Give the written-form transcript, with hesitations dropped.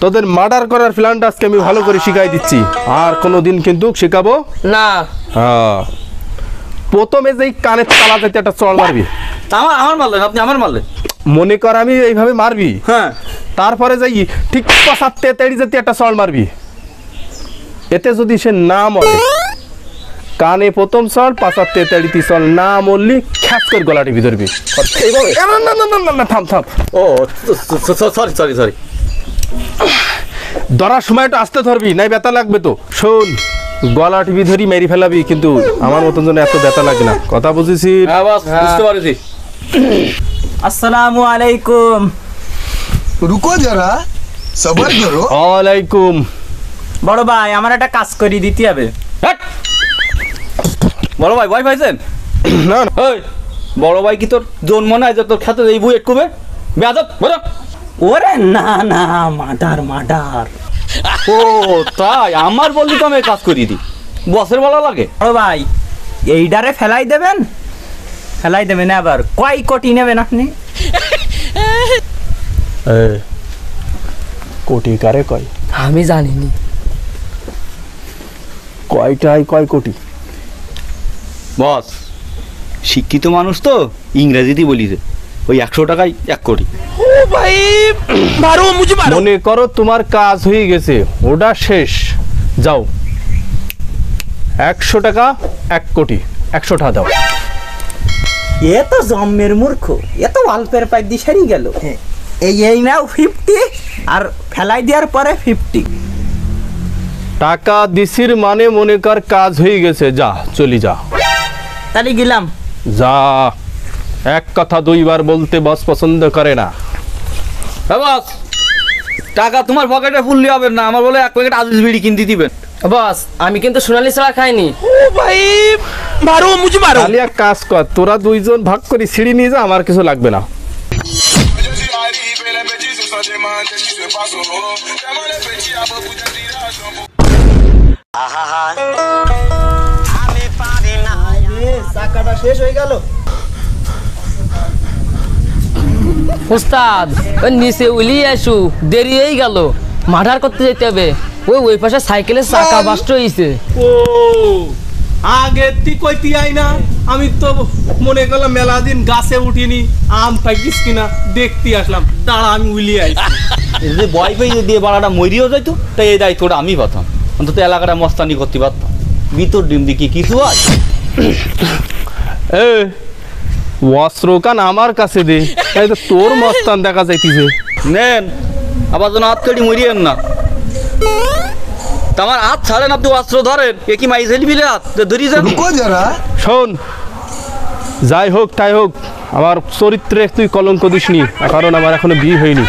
তোদের মার্ডার করার প্ল্যানটা আজকে আমি ভালো করে শিখাই দিচ্ছি, আর কোনোদিন কিন্তু শেখাবো না। হ্যাঁ, প্রথমে যেই কানের তালা যেতে একটা চড় মারবি। আমার মারলেন আপনি, আমার মারলেন। মনে কর আমি এইভাবে মারবি, হ্যাঁ, তারপরে যাই ঠিক পাশাতে তেড়ি যেতে একটা চড় মারবি। এতে যদি সে না মরে, কানে প্রথম চল, পাশাতে তেড়িতে চল, না মরলি খ্যাচ করে গলা টিপি ধরবি। না থাম থাম। ও সরি সরি সরি। ধরার সময় একটু আস্তে ধরবি, নাই ব্যথা লাগবে তো। শোন, গলা টিপি ধরি মেরি ফেলাবি, কিন্তু আমার মতন জন্য এত ব্যথা লাগে না। কথা বুঝেছি? হ্যাঁ বস, বুঝতে পারছি। আসসালামু আলাইকুম। रुको जरा सबर करो। ওয়ালাইকুম। বড় ভাই, আমার একটা কাজ করে দিতে হবে। বড় ভাই ভয় পাইছেন? না ওই বড় ভাই কি তোর জন্ম নাই যে তোর খেতে এই বই একটুবে বেয়াদব বলো? ওরে না না, মার্ডার। ও তাই? আমার বললি তো আমি কাজ করিয়ে দিই, বসের বলা লাগে? বড় ভাই, এইডারে ফেলাই দেবেন আবার কয় কোটি নেবেন আপনি? কোটি কারে কয়? আমি জানিনি। কয়টাই কয় কোটি? বস শিক্ষিত মানুষ তো, ইংরেজিতে বলি যে ওই 100 টাকায় 1 কোটি। মনে করো তোমার কাজ হয়ে গেছে, ওটা শেষ। যাও, 100 টাকা 1 কোটি, 100 টাকা দাও। এ তো জম্মের মূর্খ, এ তো অল্পের পাই দিয়ে সারি গেল। এই নাও 50, আর ফেলাই দেওয়ার পরে 50। টাকা দিছির মানে মনে কর কাজ হয়ে গেছে, যা চলি যা। তাহলে গেলাম। যা, এক কথা দুইবার বলতে বস পছন্দ করে না। হ্যাঁ বস, টাকা তোমার পকেটে ফুললি হবে না, আমার বলে 1 প্যাকেট আজিজ বিড়ি কিনতে দিবেন। বস, আমি কিন্তু সোনালি ছাড়া খাইনি। তাহলে এক কাজ কর, তোরা দুইজন ভাগ করে সিঁড়ি নিয়ে যা, আমার কিছু লাগবে না। চাকাটা শেষ হয়ে গেল। উস্তাদ, ওই নিচে উলিয়ে আসু, দেরি হয়ে গেল, মার্ডার করতে যেতে হবে। ওই পাশে সাইকেলের চাকা বাস্ট হয়েছে। ও আগে তুই কইতি আই না, আমি তো মনে করলাম মেলা দিন গাছে উঠিনি, আম পাইছিস কিনা দেখতে আসলাম। দাঁড়া, আমি উলিয়ে আইছি। যদি বয় পাই দিয়ে বাড়াটা মরিও যাইতো, তাই এই দায়িত্বটা আমি পাতাম। অন্তত এলাকাটা মস্তানি করতে পারতাম। ভিতর ডিম দিকে কিছু হয়? এ অস্ত্রকান আমার কাছে দে, তাই তো তোর মস্তান দেখা যাইতিছে। নেন, আবার যেন হাত কেটে মরিয়েন না। আমার হাত ছাড়েন, আপনি অস্ত্র ধরেন। এ কি মাই ঝেলি বিলে হাত ধরি যান? रुको जरा। শোন, যাই হোক তাই হোক, আমার চরিত্রে তুই কলঙ্ক দিসনি, কারণ আমার এখনো বিয়ে হয়নি।